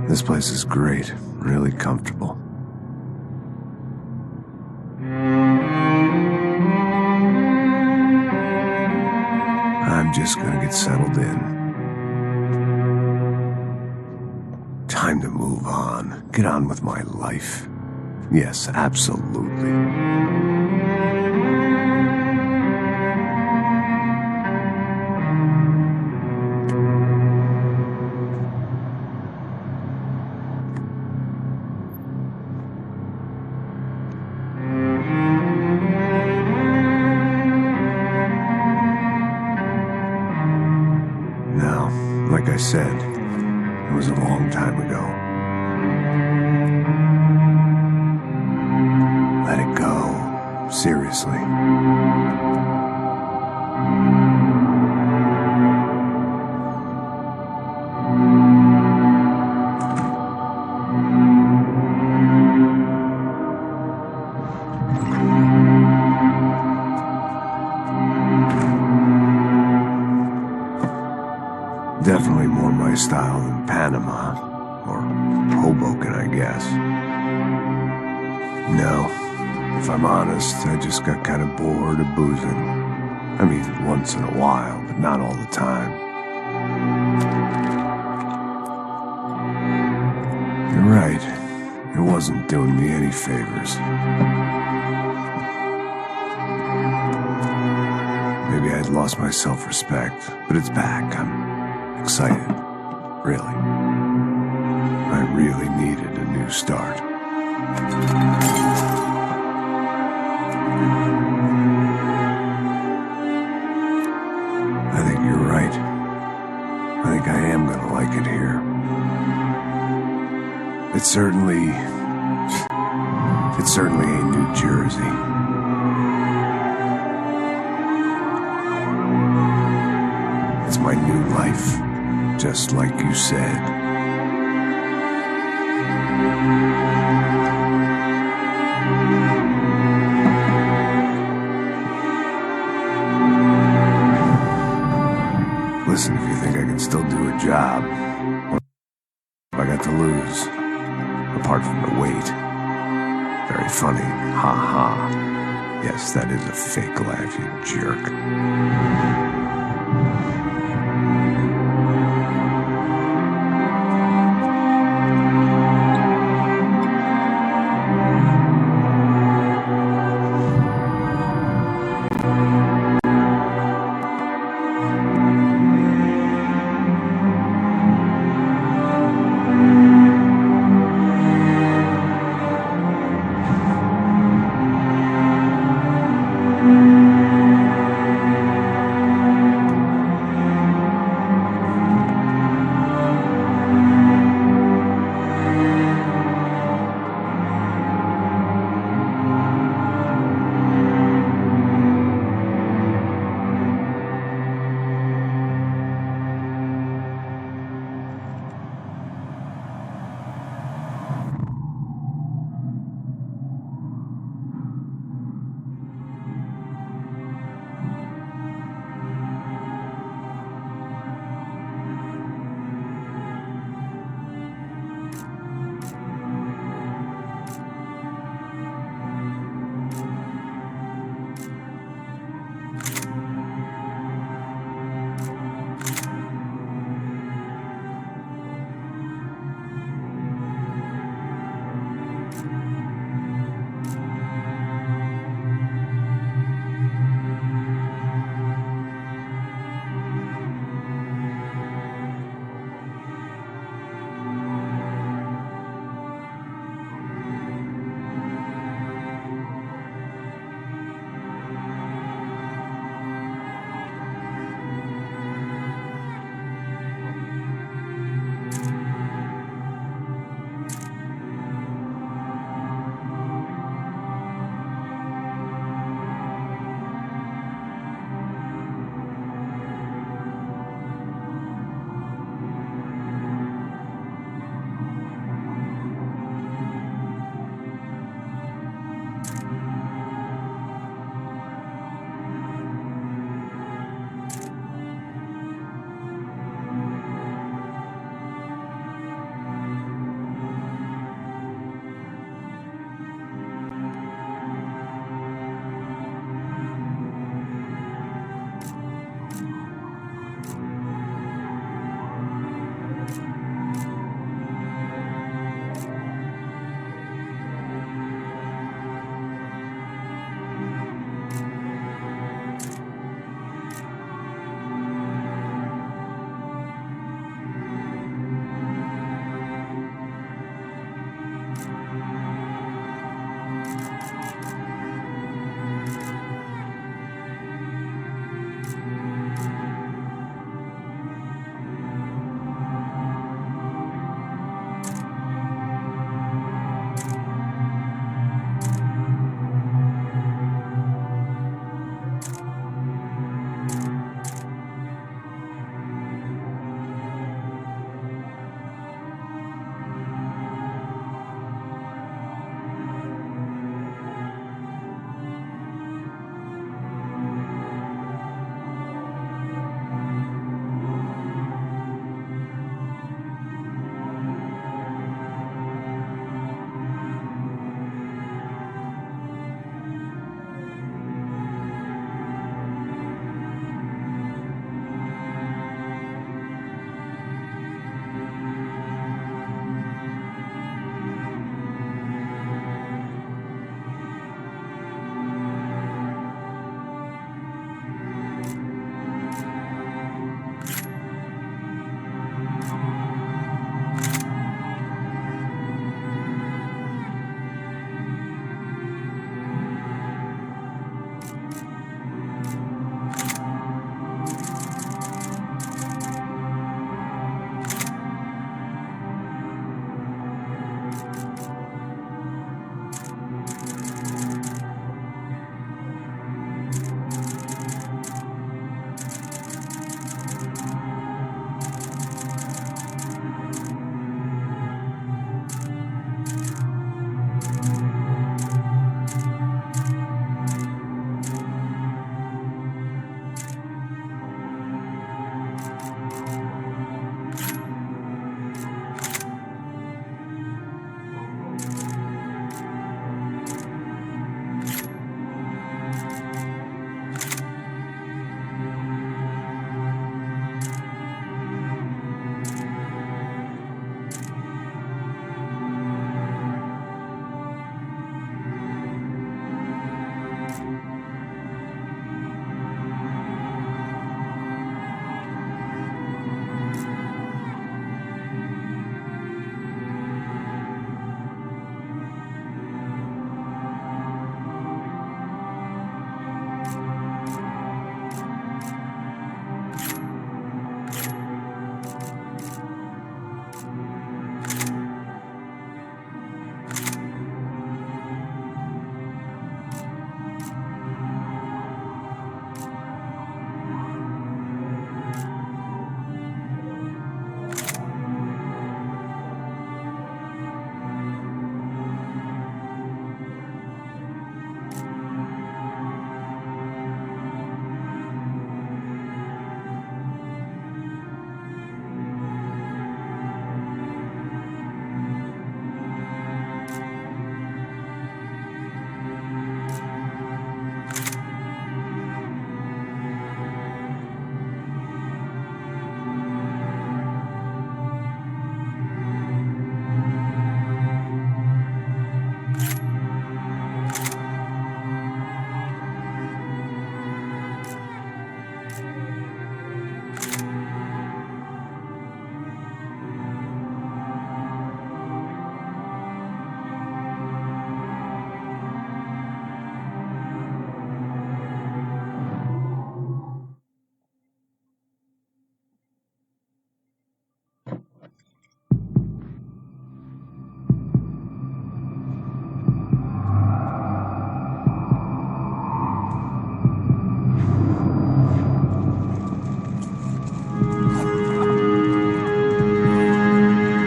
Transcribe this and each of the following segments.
This place is great, really comfortable. I'm just gonna get settled in. Time to move on. Get on with my life. Yes, absolutely. Now, like I said, it was a long time ago. Let it go. Seriously. Definitely more my style than Panama, or Hoboken, I guess. No, if I'm honest, I just got kind of bored of boozing. I mean, once in a while, but not all the time. You're right, it wasn't doing me any favors. Maybe I'd lost my self-respect, but it's back. I'm excited, really. I really needed a new start. I think you're right. I think I am gonna like it here. It certainly ain't New Jersey. It's my new life. Just like you said. Listen, if you think I can still do a job, what have I got to lose? Apart from the weight. Very funny. Ha ha. Yes, that is a fake laugh, you jerk.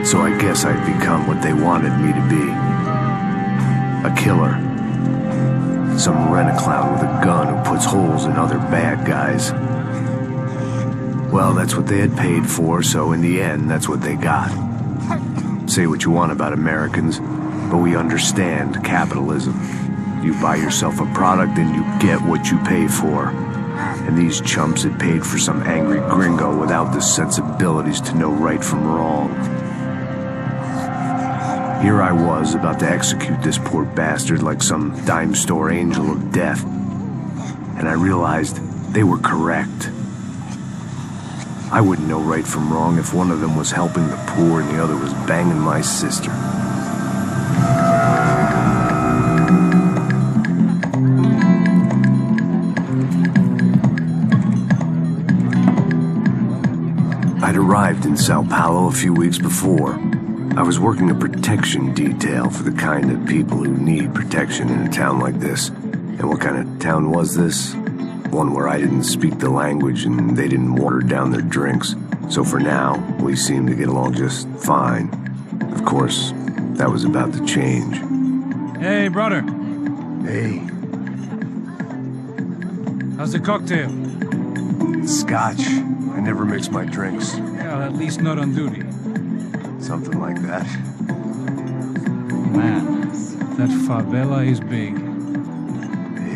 So I guess I'd become what they wanted me to be. A killer. Some rent-a-clown with a gun who puts holes in other bad guys. Well, that's what they had paid for, so in the end, that's what they got. Say what you want about Americans, but we understand capitalism. You buy yourself a product and you get what you pay for. And these chumps had paid for some angry gringo without the sensibilities to know right from wrong. Here I was, about to execute this poor bastard like some dime store angel of death. And I realized they were correct. I wouldn't know right from wrong if one of them was helping the poor and the other was banging my sister. I'd arrived in Sao Paulo a few weeks before. I was working a protection detail for the kind of people who need protection in a town like this. And what kind of town was this? One where I didn't speak the language and they didn't water down their drinks. So for now, we seemed to get along just fine. Of course, that was about to change. Hey, brother. Hey. How's the cocktail? Scotch. I never mix my drinks. Well, at least not on duty. Something like that. Man, that favela is big.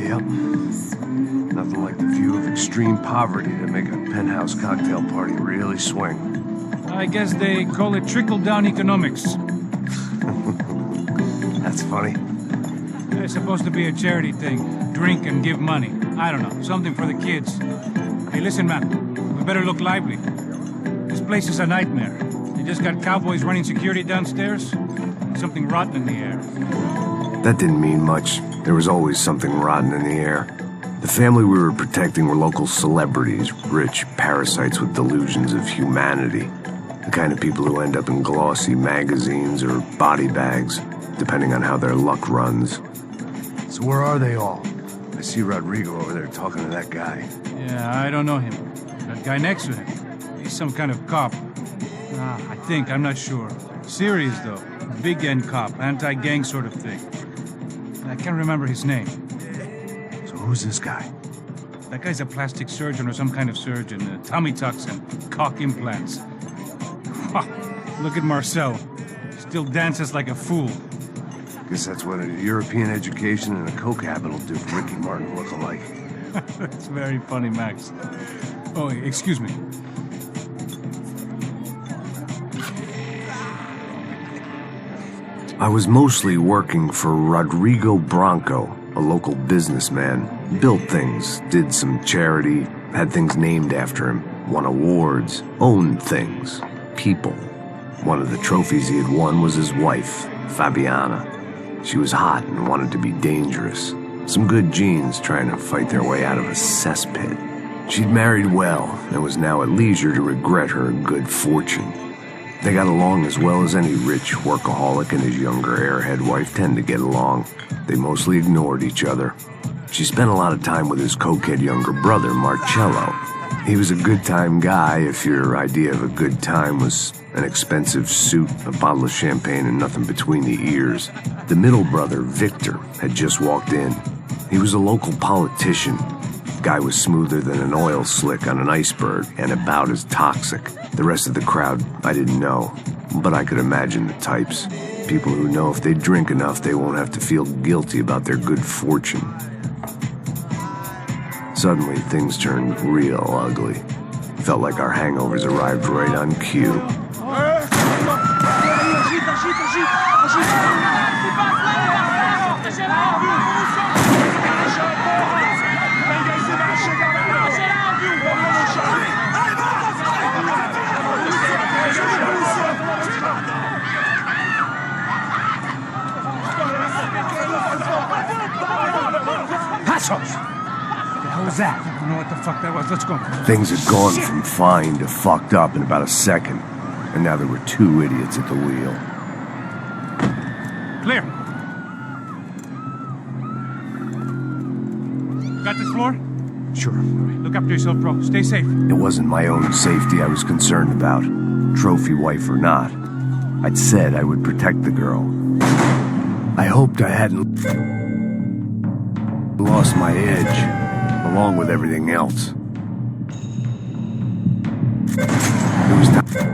Yep. Nothing like the view of extreme poverty to make a penthouse cocktail party really swing. I guess they call it trickle-down economics. That's funny. It's supposed to be a charity thing. Drink and give money. I don't know, something for the kids. Hey, listen, man. We better look lively. This place is a nightmare. They just got cowboys running security downstairs. Something rotten in the air. That didn't mean much. There was always something rotten in the air. The family we were protecting were local celebrities, rich parasites with delusions of humanity. The kind of people who end up in glossy magazines or body bags, depending on how their luck runs. So where are they all? I see Rodrigo over there talking to that guy. Yeah, I don't know him. That guy next to him. He's some kind of cop. I think, I'm not sure. Serious, though. Big end cop, anti-gang sort of thing. I can't remember his name. Who's this guy? That guy's a plastic surgeon or some kind of surgeon. Tummy tucks and cock implants. Look at Marcel. Still dances like a fool. Guess that's what a European education and a coke habit will do for Ricky Martin look-alike. That's very funny, Max. Oh, excuse me. I was mostly working for Rodrigo Branco, a local businessman. Built things, did some charity, had things named after him, won awards, owned things, people. One of the trophies he had won was his wife, Fabiana. She was hot and wanted to be dangerous. Some good genes trying to fight their way out of a cesspit. She'd married well and was now at leisure to regret her good fortune. They got along as well as any rich workaholic and his younger airhead wife tend to get along. They mostly ignored each other. She spent a lot of time with his cokehead younger brother, Marcello. He was a good-time guy if your idea of a good time was an expensive suit, a bottle of champagne, and nothing between the ears. The middle brother, Victor, had just walked in. He was a local politician. Guy was smoother than an oil slick on an iceberg and about as toxic. The rest of the crowd, I didn't know, but I could imagine the types. People who know if they drink enough, they won't have to feel guilty about their good fortune. Suddenly, things turned real ugly. Felt like our hangovers arrived right on cue. What was that? I don't know what the fuck that was. Let's go. Things had gone from fine to fucked up in about a second, and now there were two idiots at the wheel. Clear. Got this floor? Sure. Look after yourself, bro. Stay safe. It wasn't my own safety I was concerned about, trophy wife or not. I'd said I would protect the girl. I hoped I hadn't lost my edge, along with everything else. It was time.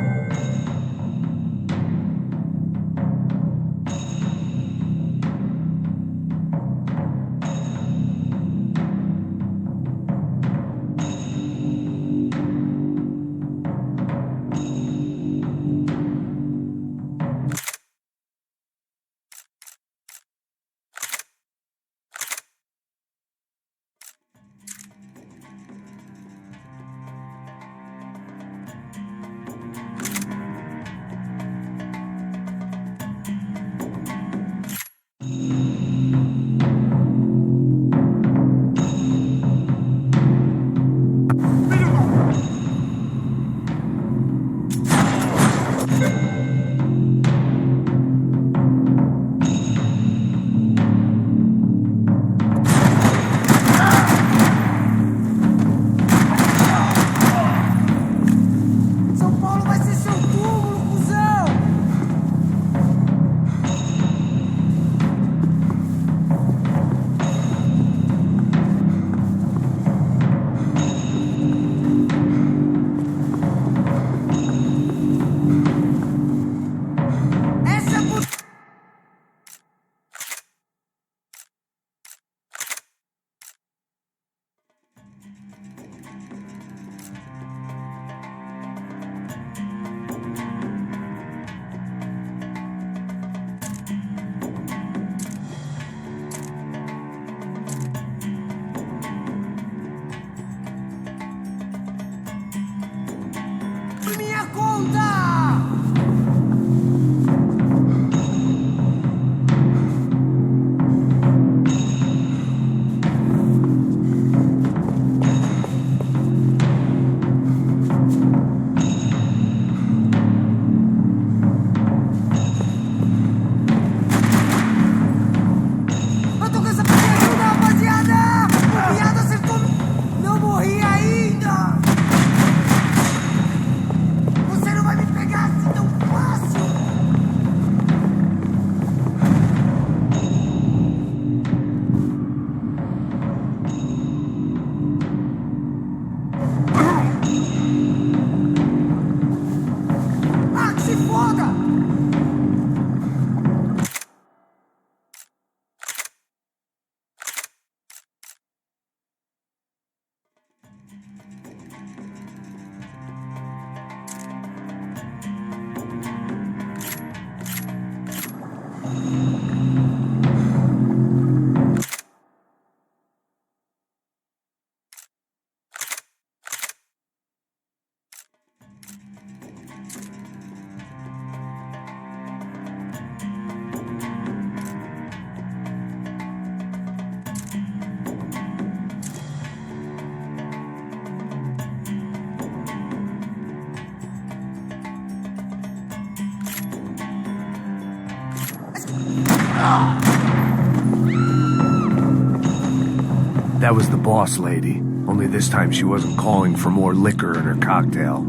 That was the boss lady, only this time she wasn't calling for more liquor in her cocktail.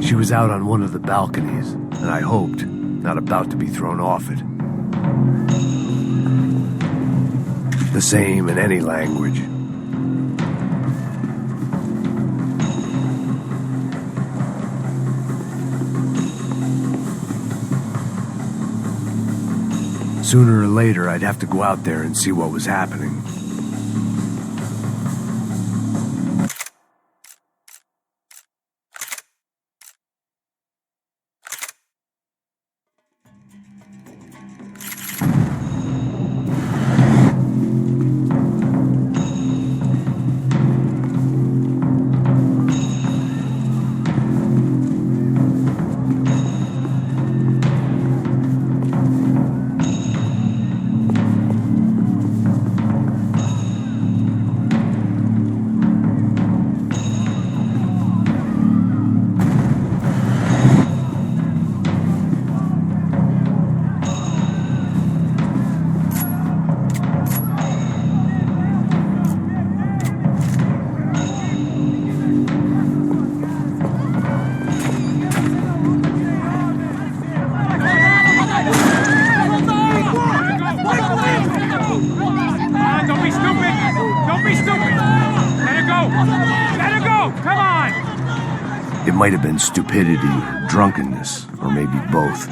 She was out on one of the balconies, and I hoped, not about to be thrown off it. The same in any language. Sooner or later, I'd have to go out there and see what was happening. might have been stupidity or drunkenness, or maybe both.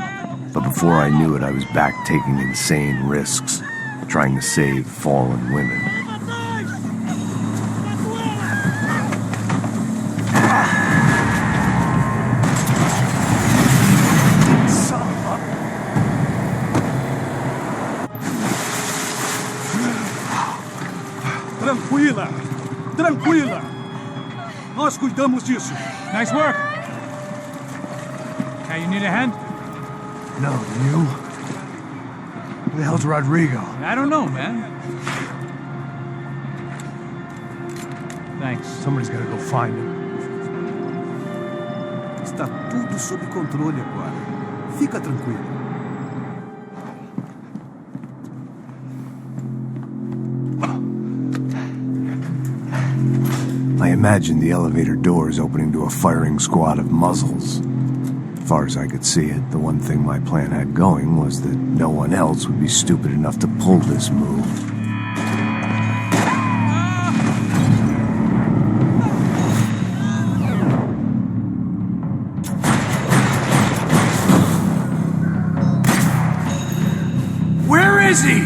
But before I knew it, I was back taking insane risks, trying to save fallen women. Tranquila! Tranquila! Nós cuidamos disso. Nice work. Hey, you need a hand? No, you? Who the hell's Rodrigo? I don't know, man. Thanks. Somebody's gotta go find him. Está tudo sob controle agora. Fica tranquilo. I imagined the elevator doors opening to a firing squad of muzzles. As far as I could see it, the one thing my plan had going was that no one else would be stupid enough to pull this move. Where is he?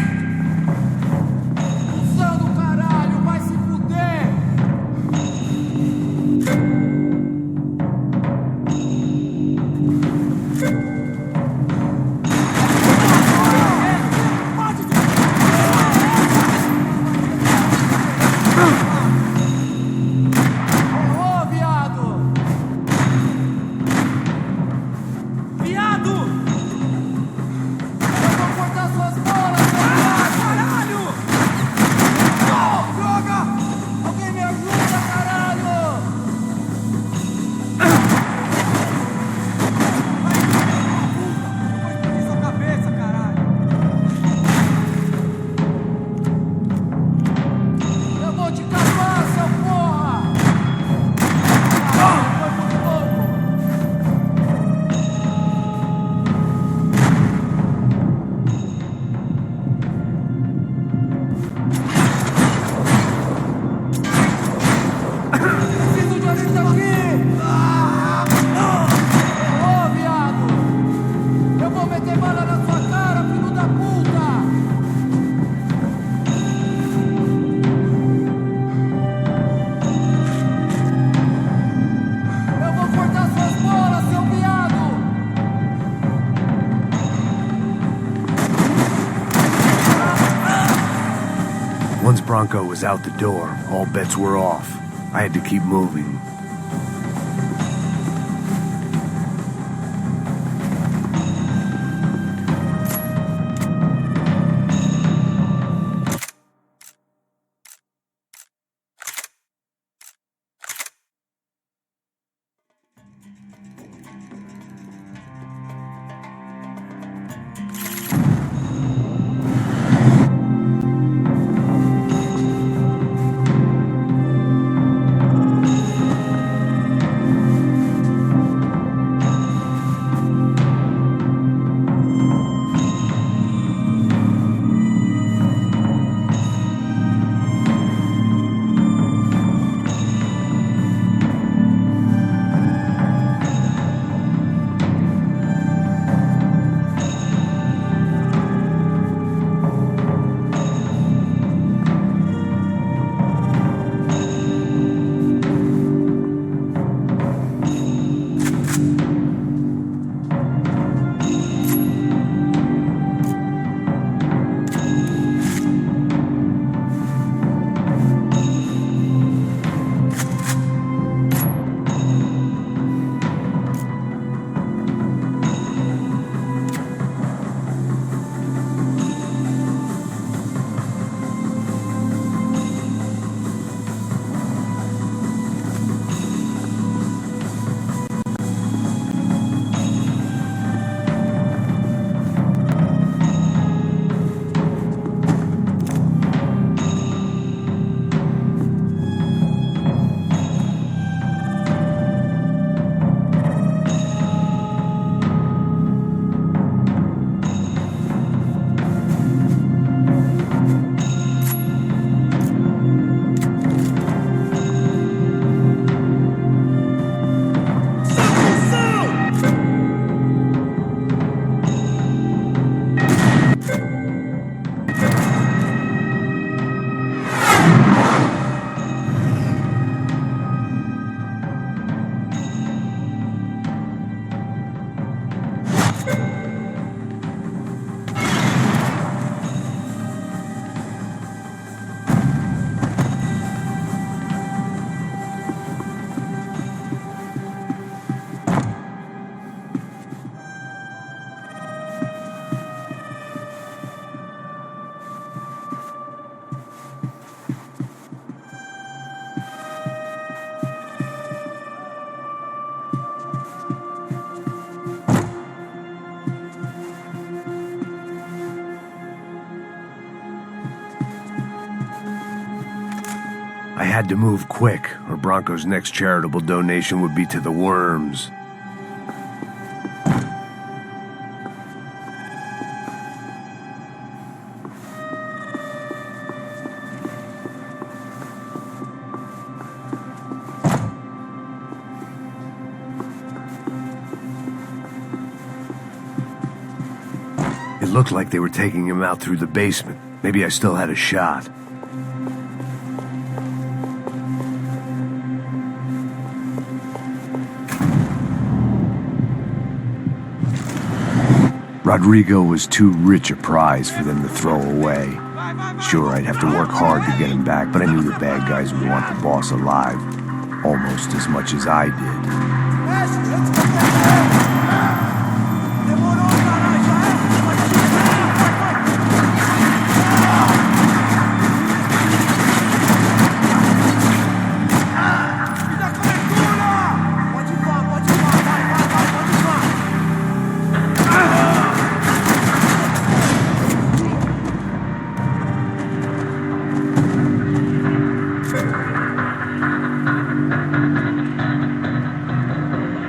Once Bronco was out the door, all bets were off. I had to keep moving. had to move quick, or Bronco's next charitable donation would be to the worms. It looked like they were taking him out through the basement. Maybe I still had a shot. Rodrigo was too rich a prize for them to throw away. Sure, I'd have to work hard to get him back, but I knew the bad guys would want the boss alive, almost as much as I did.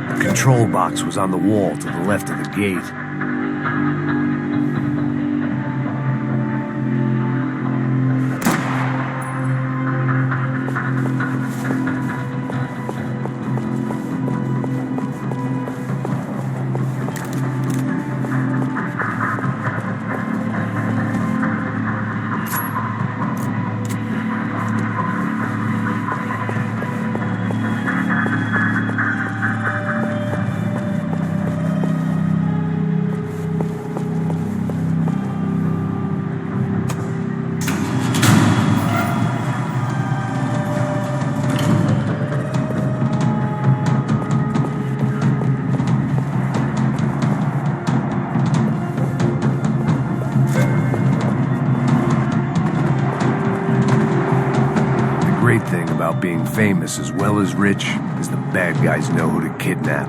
The control box was on the wall to the left of the gate. The great thing about being famous as well as rich is the bad guys know who to kidnap.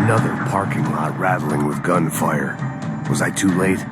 Another parking lot rattling with gunfire. Was I too late?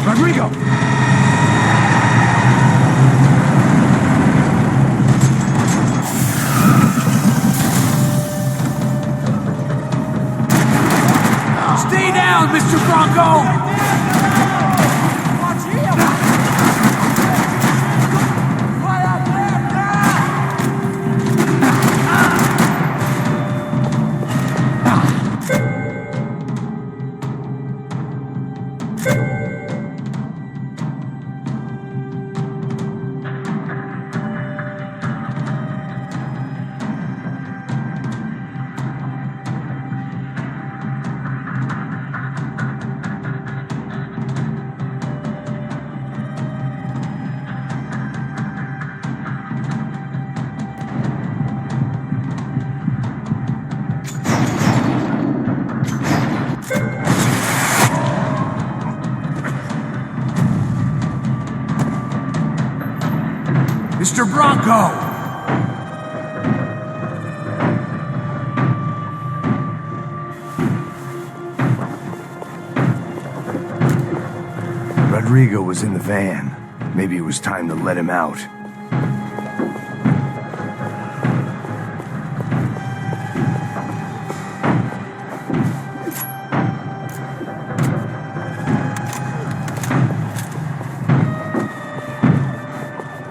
Rodrigo! Stay down, Mr. Bronco! Mr. Bronco! Rodrigo was in the van. Maybe it was time to let him out.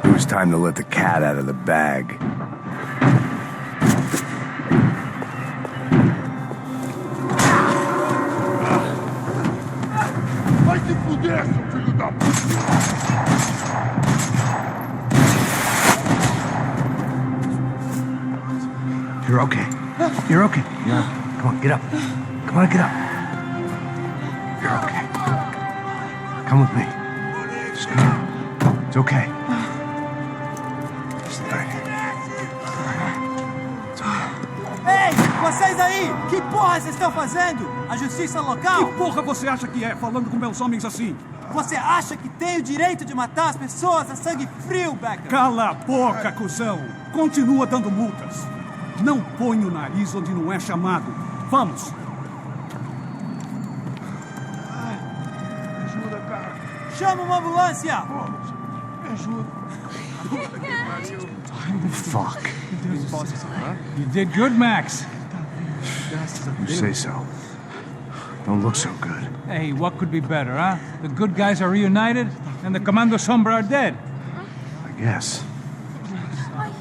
It was time to let the cat out of the bag. You're okay. You're okay. Come on, get up. Come on, get up. You're okay. Come with me. Just come on. It's okay. It's all right. It's okay. Ei, vocês aí! Que porra vocês estão fazendo? A justiça local? Que porra você acha que é, falando com meus homens assim? Você acha que tem o direito de matar as pessoas a sangue frio, Becker? Cala a boca, cuzão! Continua dando multas. Não põe o nariz onde não é chamado. Vamos! Ajuda, cara. Chama uma ambulância! Me ajuda. Fuck. You did good, Max. You say so. Don't look so good. Hey, what could be better, huh? The good guys are reunited, and the Commando Sombra are dead. I guess.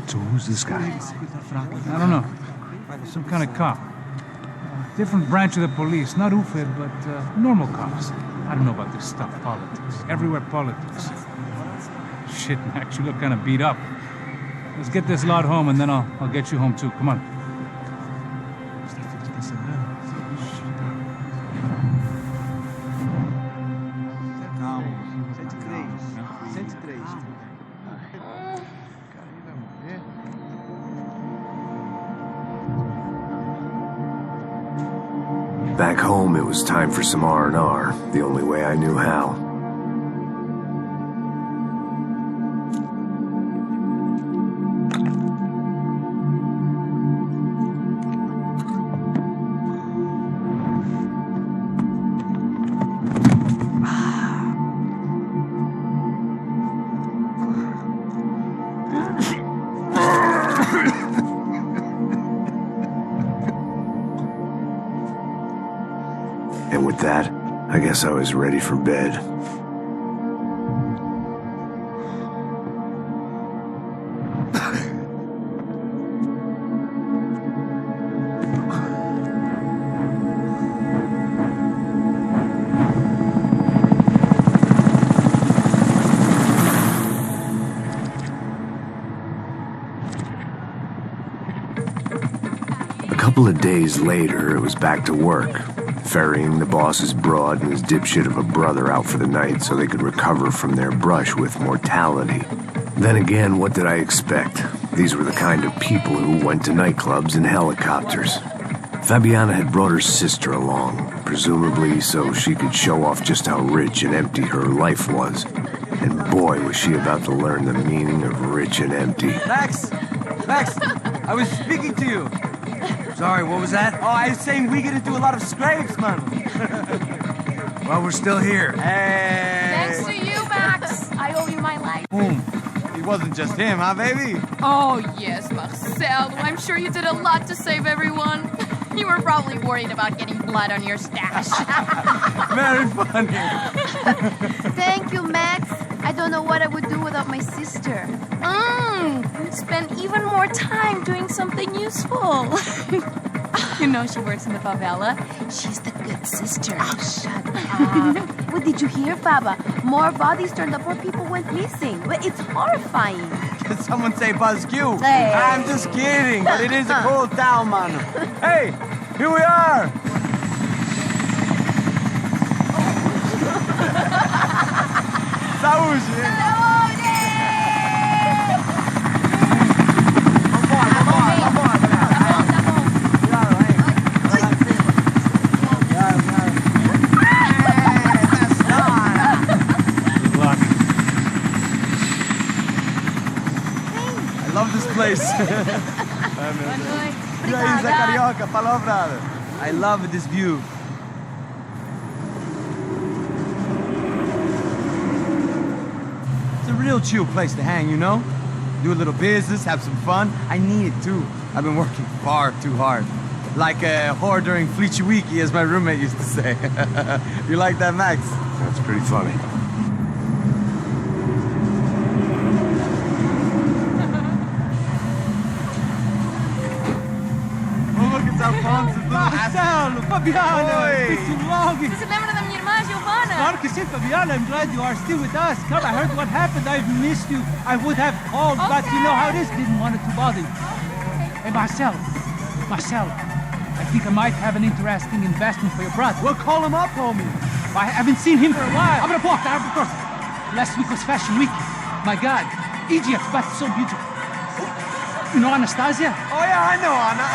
So who's this guy? I don't know. Some kind of cop. Different branch of the police. Not UFED, but normal cops. I don't know about this stuff. Politics. Everywhere politics. Shit, Max, you look kind of beat up. Let's get this lot home, and then I'll get you home, too. Come on. Back home, it was time for some R&R, the only way I knew how. And with that, I guess I was ready for bed. A couple of days later, it was back to work. Ferrying the boss's broad and his dipshit of a brother out for the night so they could recover from their brush with mortality. Then again, what did I expect? These were the kind of people who went to nightclubs in helicopters. Fabiana had brought her sister along, presumably so she could show off just how rich and empty her life was. And boy, was she about to learn the meaning of rich and empty. Max! Max! I was speaking to you! Sorry, what was that? Oh, I was saying we gotta do a lot of scrapes, man. Well, we're still here. Hey! Thanks to you, Max. I owe you my life. It wasn't just him, huh, baby? Oh, yes, Marcel. I'm sure you did a lot to save everyone. You were probably worried about getting blood on your stash. Very funny. Thank you, Max. I don't know what I would do without my sister. Spend even more time doing something useful. You know she works in the favela. She's the good sister. Oh, shut up. What did you hear, Baba? More bodies turned up where people went missing. It's horrifying. Did someone say Buzz Q? Hey. I'm just kidding, but it is a cool town, man. Hey, here we are. Saúde. love this place. E aí, Zé Carioca, falou, brother. I love this view. It's a real chill place to hang, you know? Do a little business, have some fun. I need it too. I've been working far too hard. Like a whore during Fleechy Weeky, as my roommate used to say. You like that, Max? That's pretty funny. Marcelo, Fabiana, it's too long. Você lembra da minha irmã, Giovanna? Claro que sim, Fabiana. I'm glad you are still with us. Come, I heard what happened. I've missed you. I would have called, but you know how it is. Didn't want it to bother you. Hey, Marcelo, I think I might have an interesting investment for your brother. Well, call him up, homie. I haven't seen him for a while. Abre a porta. Last week was Fashion Week. My God, Egypt, but so beautiful. You know Anastasia? Oh, yeah, I know Anna.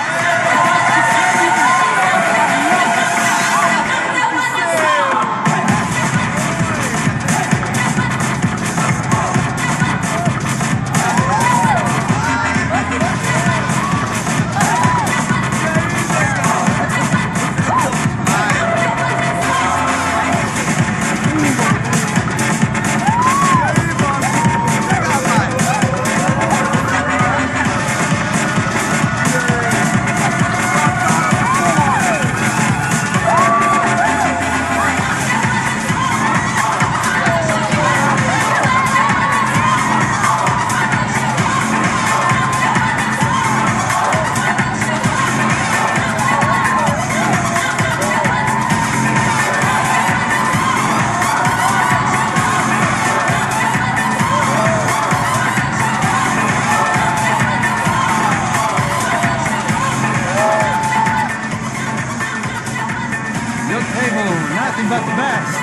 Nothing but the best.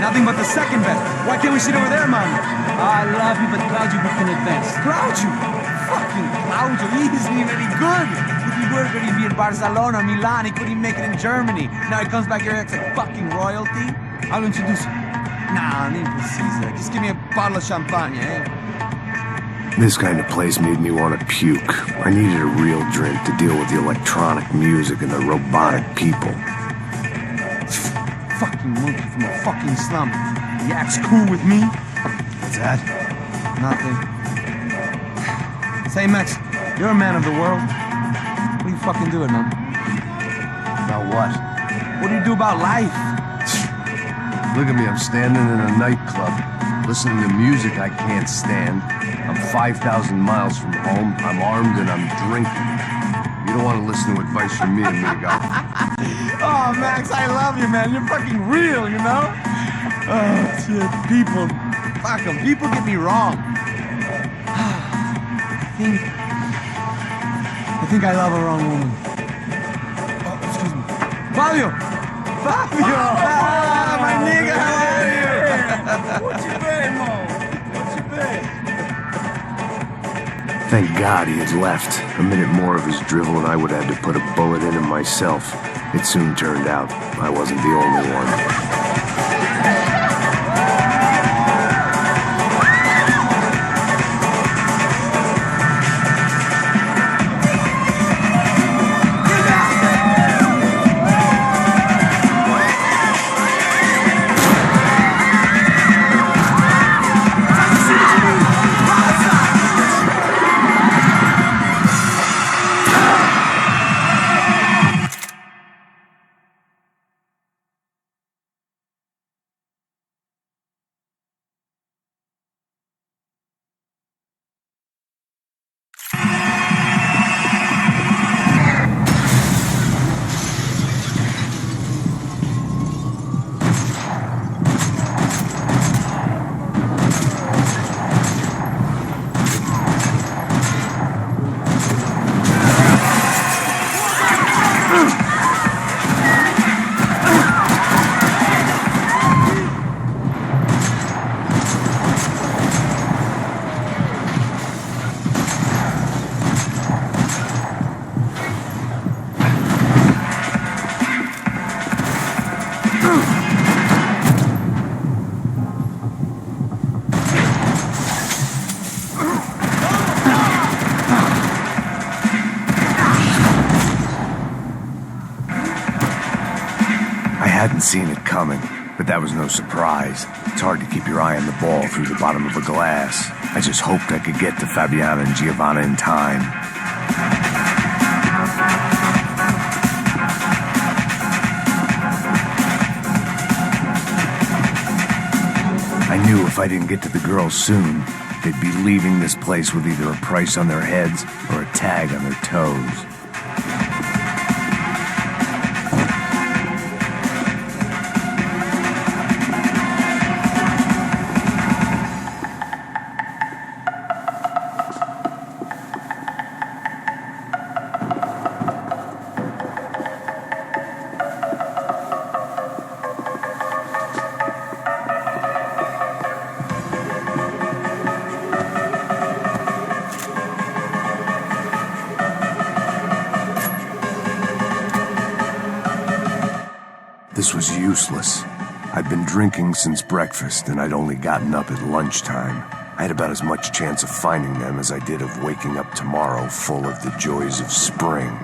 Nothing but the second best. Why can't we sit over there, man? I love you, but Claudio booked in advance. Claudio? Fucking Claudio, he isn't even any good. If he were going to be in Barcelona, Milan, he couldn't make it in Germany. Now he comes back here and acts like fucking royalty. I'll introduce you. Nah, nem precisa. Just give me a bottle of champagne, eh? This kind of place made me want to puke. I needed a real drink to deal with the electronic music and the robotic people. Fucking monkey from a fucking slum. He acts cool with me. What's that? Nothing. Say, Max, you're a man of the world. What are you fucking doing, man? About what? What do you do about life? Look at me, I'm standing in a nightclub, listening to music I can't stand. I'm 5,000 miles from home, I'm armed, and I'm drinking. You don't want to listen to advice from me, amigo. Oh, Max, I love you, man. You're fucking real, you know? Oh, shit. People. Fuck them. People get me wrong. I think I love a wrong woman. Oh, excuse me. Fabio! Fabio! Ah, my nigga, how are you? What you been, Mo? What you been? Thank God he had left. A minute more of his drivel and I would have had to put a bullet in him myself. It soon turned out I wasn't the only one. hadn't seen it coming, but that was no surprise. It's hard to keep your eye on the ball through the bottom of a glass. I just hoped I could get to Fabiana and Giovanna in time. I knew if I didn't get to the girls soon, they'd be leaving this place with either a price on their heads or a tag on their toes. This was useless. I'd been drinking since breakfast, and I'd only gotten up at lunchtime. I had about as much chance of finding them as I did of waking up tomorrow full of the joys of spring.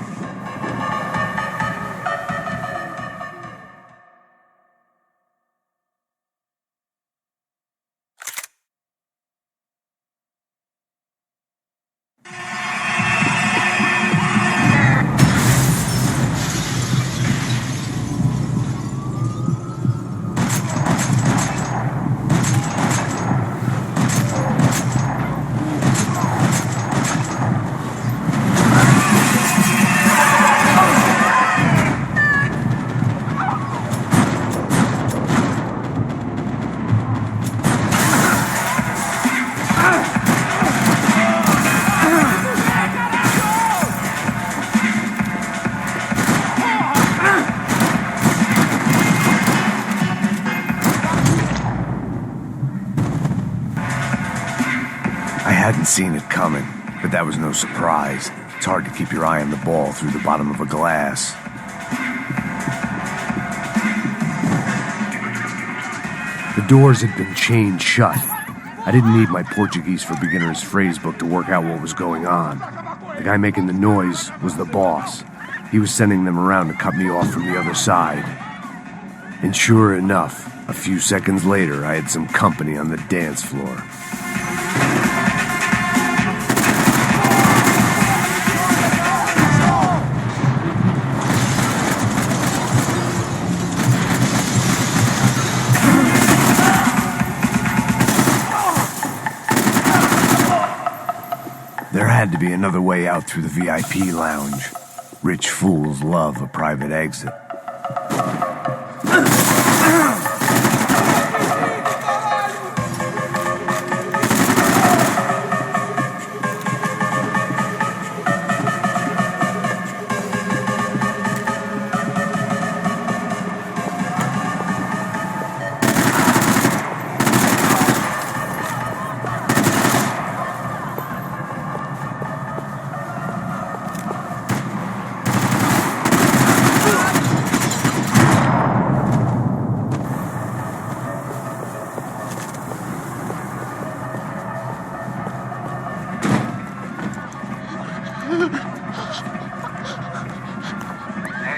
I hadn't seen it coming, but that was no surprise. It's hard to keep your eye on the ball through the bottom of a glass. The doors had been chained shut. I didn't need my Portuguese for Beginners phrase book to work out what was going on. The guy making the noise was the boss. He was sending them around to cut me off from the other side. And sure enough, a few seconds later, I had some company on the dance floor. There had to be another way out through the VIP lounge. Rich fools love a private exit.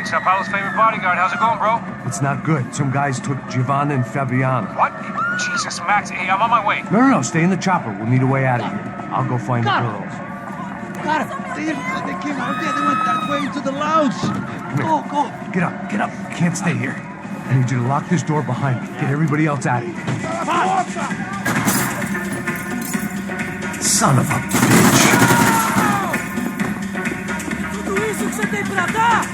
Sao Paulo's favorite bodyguard. How's it going, bro? It's not good. Some guys took Giovanna and Fabiana. What? Jesus, Max. Hey, I'm on my way. No. Stay in the chopper. We'll need a way out of here. I'll go find the girls. Got it. They came out there. They went that way into the lounge. Go. Get up. Can't stay here. I need you to lock this door behind me. Get everybody else out of here. Son of a bitch. Tudo isso que você tem pra dar?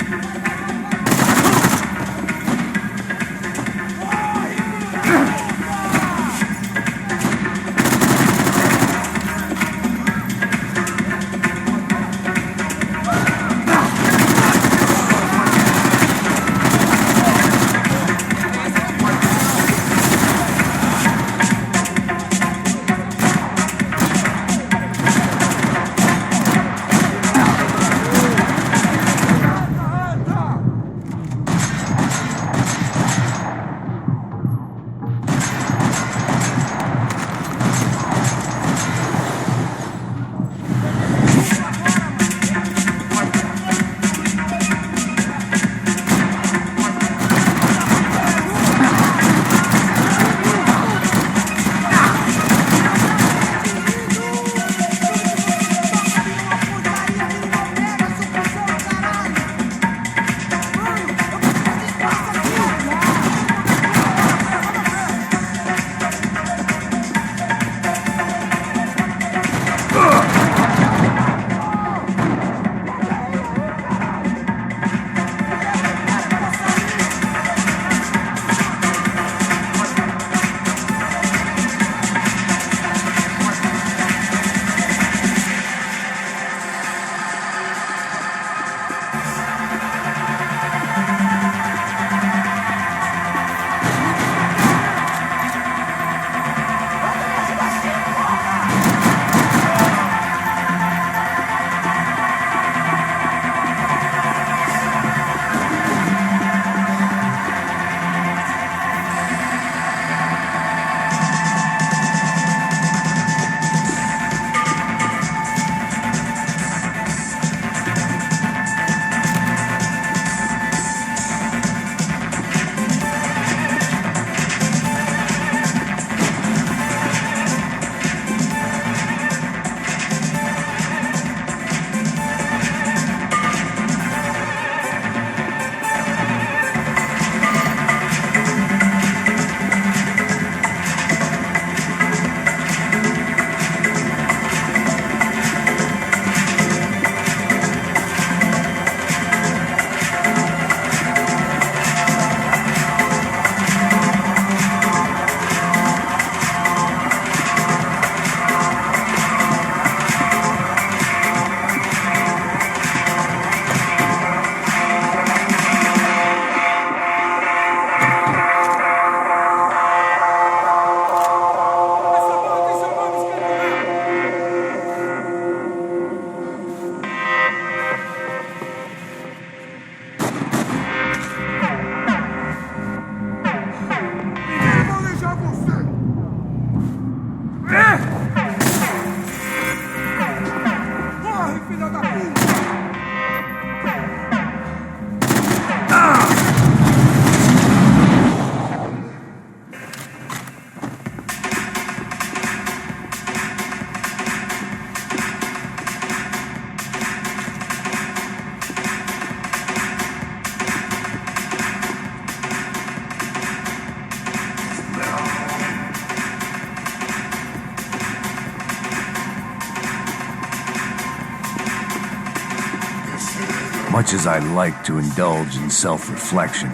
Much as I'd like to indulge in self-reflection,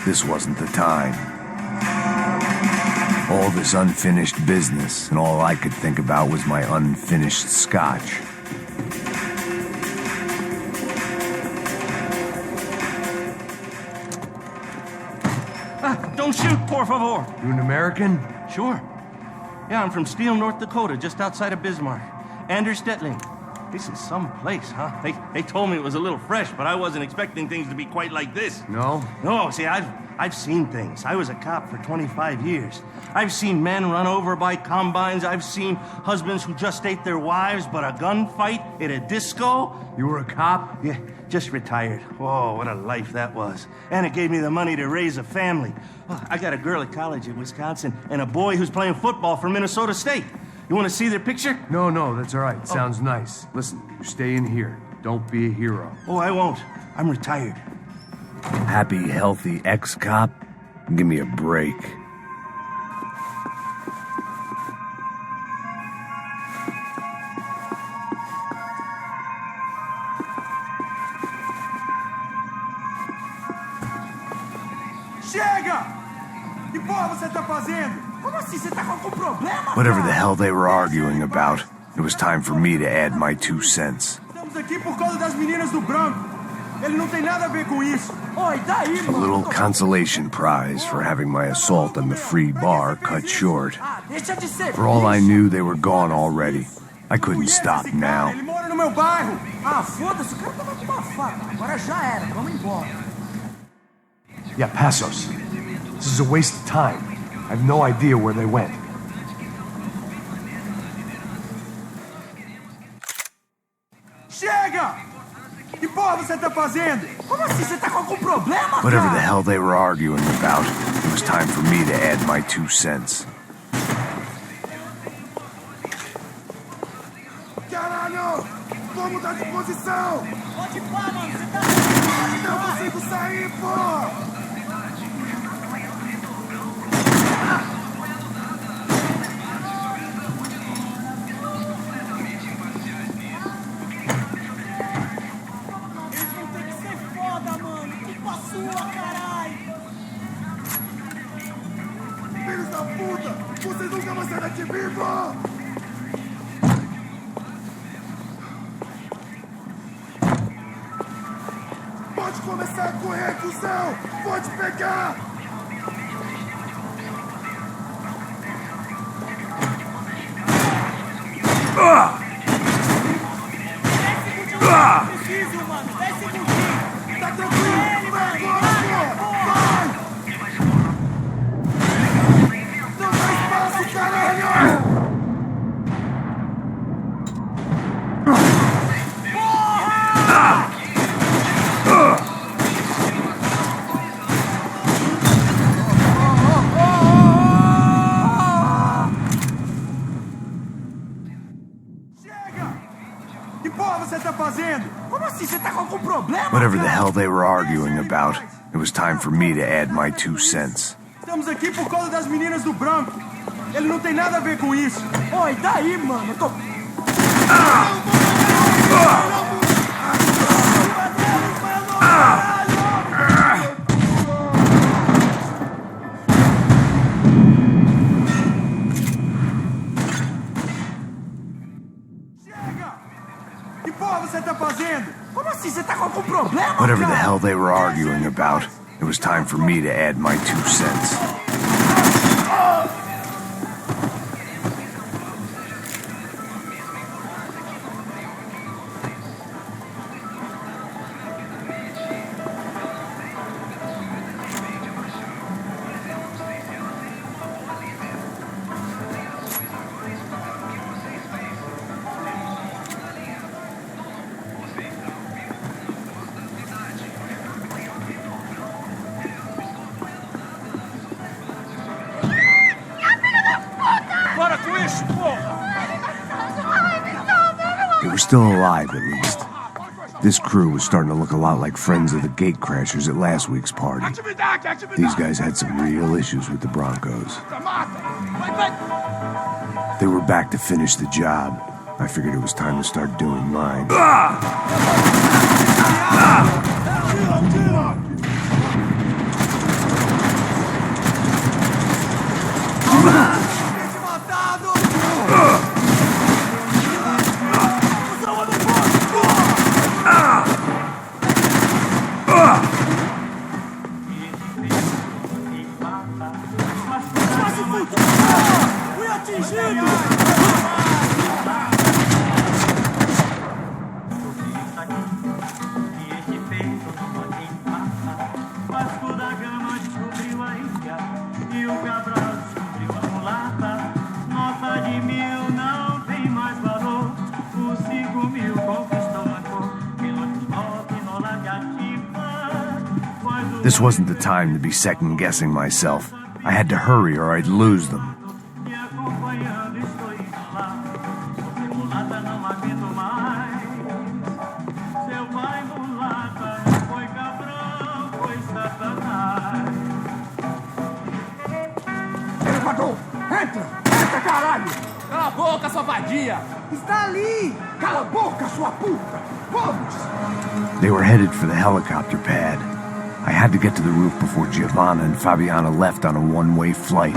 this wasn't the time. All this unfinished business, and all I could think about was my unfinished scotch. Don't shoot, por favor. You an American? Sure. Yeah, I'm from Steele, North Dakota, just outside of Bismarck. Anders Stetling. This is some place, huh? They told me it was a little fresh, but I wasn't expecting things to be quite like this. No? No, see, I've seen things. I was a cop for 25 years. I've seen men run over by combines. I've seen husbands who just ate their wives, but a gunfight at a disco. You were a cop? Yeah, just retired. Oh, what a life that was. And it gave me the money to raise a family. Oh, I got a girl at college at Wisconsin and a boy who's playing football for Minnesota State. You want to see their picture? No, that's all right. Sounds nice. Listen, you stay in here. Don't be a hero. Oh, I won't. I'm retired. Happy, healthy ex-cop? Give me a break. Chega! Que porra você tá fazendo? Como assim? Você tá com algum problema? Whatever the hell they were arguing about, it was time for me to add my 2 cents. Estamos aqui por causa das meninas do branco. Ele não tem nada a ver com isso. Oi, daí, A little consolation prize for having my assault on the free bar cut short. Deixa de ser. For all I knew, they were gone already. I couldn't stop now. Ele mora no meu bairro. Ah, foda-se, o cara tava com uma faca. Agora já era, vamos embora. Yeah, Passos. This is a waste of time. I have no idea where they went. Chega! Que porra você tá fazendo? Como assim? Você tá com algum problema, Whatever the cara? hell they were arguing about, it was time for me to add my 2 cents. Caralho! Vamos mudar de posição! Pode ir pá, mano, você tá... Não consigo sair, pô! Filhos da puta! Vocês nunca vão sair daqui vivo! Pode começar a correr, cuzão! Pode pegar! Preciso, mano! 10 segundinhos! Tá tranquilo! Vai agora, pô! Vai! Não dá espaço, caralho! Que porra você tá fazendo? Como assim? Você tá com algum problema? Whatever the hell they were arguing about, it was time for me to add my 2 cents. Estamos aqui por causa das meninas do branco. Ele não tem nada a ver com isso. Oi, daí, mano? Eu tô... Chega! Que porra você tá fazendo? Como assim? Você tá com algum problema, Whatever the cara? hell they were arguing about, it was time for me to add my 2 cents. Para com isso, porra! They were still alive, at least. This crew was starting to look a lot like friends of the gatecrashers at last week's party. These guys had some real issues with the Broncos. They were back to finish the job, I figured it was time to start doing mine. This wasn't the time to be second-guessing myself. I had to hurry or I'd lose them. Elevador! Entra! Entra, caralho! Cala a boca, sua vadia! Está ali! Cala a boca, sua puta! Vamos! They were headed for the helicopter pad. I had to get to the roof before Giovanna and Fabiana left on a one-way flight.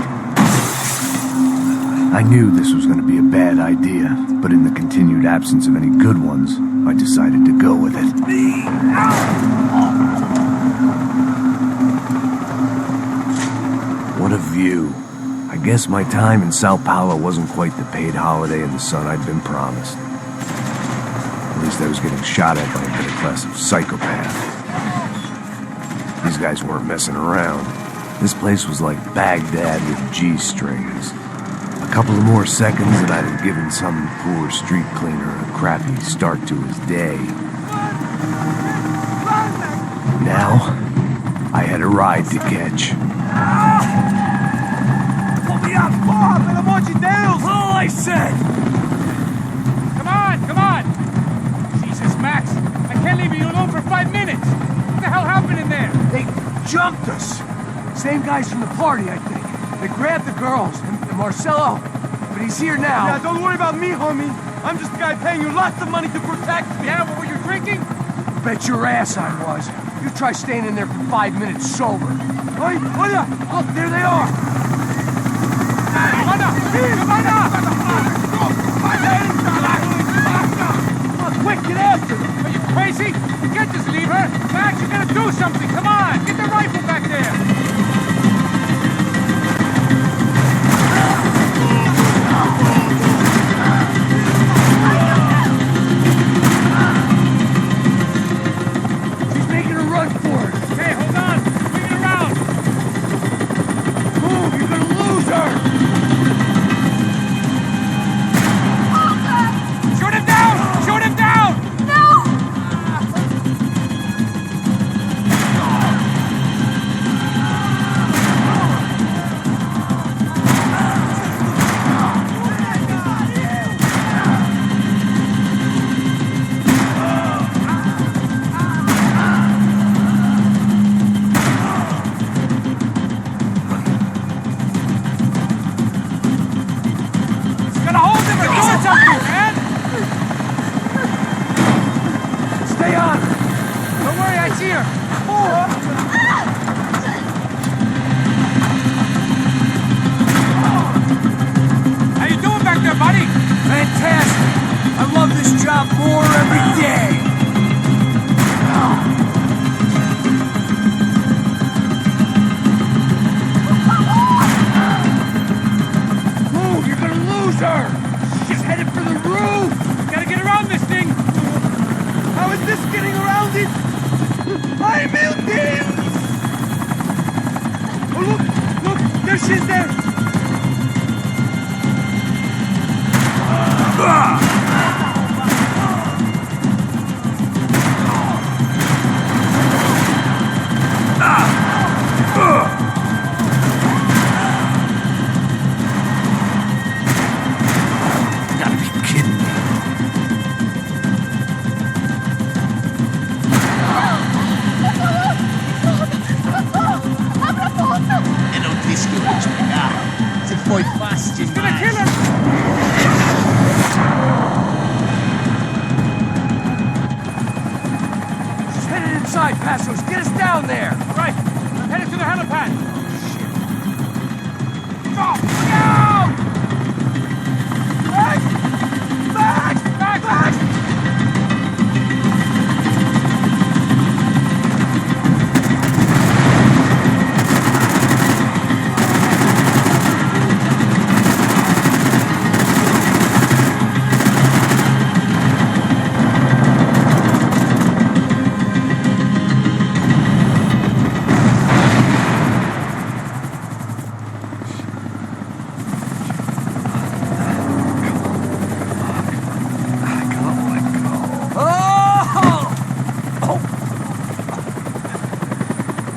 I knew this was going to be a bad idea, but in the continued absence of any good ones, I decided to go with it. What a view. I guess my time in Sao Paulo wasn't quite the paid holiday in the sun I'd been promised. At least I was getting shot at by a better class of psychopath. These guys weren't messing around. This place was like Baghdad with G-strings. A couple of more seconds and I'd have given some poor street cleaner a crappy start to his day. Now, I had a ride to catch. Pull me up, porra, pelo amor de Deus! All I said! Come on! Jesus, Max, I can't leave you alone for 5 minutes! What the hell happened in there? They jumped us. Same guys from the party, I think. They grabbed the girls, and Marcelo, but he's here now. Yeah, don't worry about me, homie. I'm just a guy paying you lots of money to protect me. Yeah, what were you drinking? Bet your ass I was. You try staying in there for 5 minutes sober. Hey, hola! Look, there they are! Come on, quick, get after them! Are you crazy? You can't just leave her! Max, you gotta do something! Come on! Get the rifle back there! She's making a run for it! Hey, hold on! Bring it around! Move, you're gonna lose her! Shoot him down! Shoot him down! No! Gotta hold him or do something, man! Stay on her! Don't worry, I see her! How you doing back there, buddy? Fantastic! I love this job more every day! Move, you're gonna lose her! She's headed for the roof! Gotta get around this thing! How is this getting around it? Ay, meu Deus! Oh, look! There she is there! there. Right. I'm headed to the helipad. Oh, look out! Max! Max! Max! Max!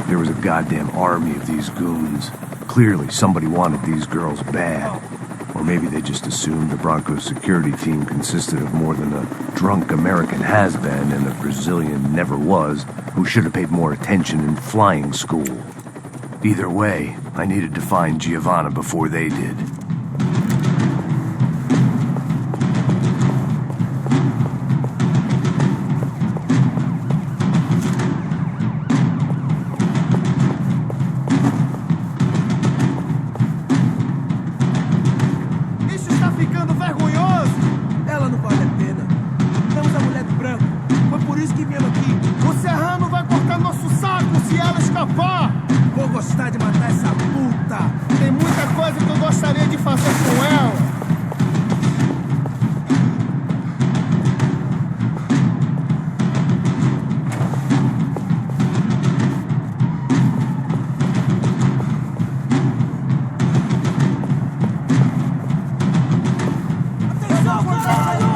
There was a goddamn army of these goons. Clearly, somebody wanted these girls bad. Or maybe they just assumed the Broncos security team consisted of more than a drunk American has-been and a Brazilian never was who should have paid more attention in flying school. Either way, I needed to find Giovanna before they did. Isso está ficando vergonhoso! Ela não vale a pena. Temos a mulher de branco. Foi por isso que viemos aqui. O Serrano vai cortar nosso saco se ela escapar! Vou gostar de matar essa puta! Tem muita coisa que eu gostaria de fazer com ela! Atenção, caralho!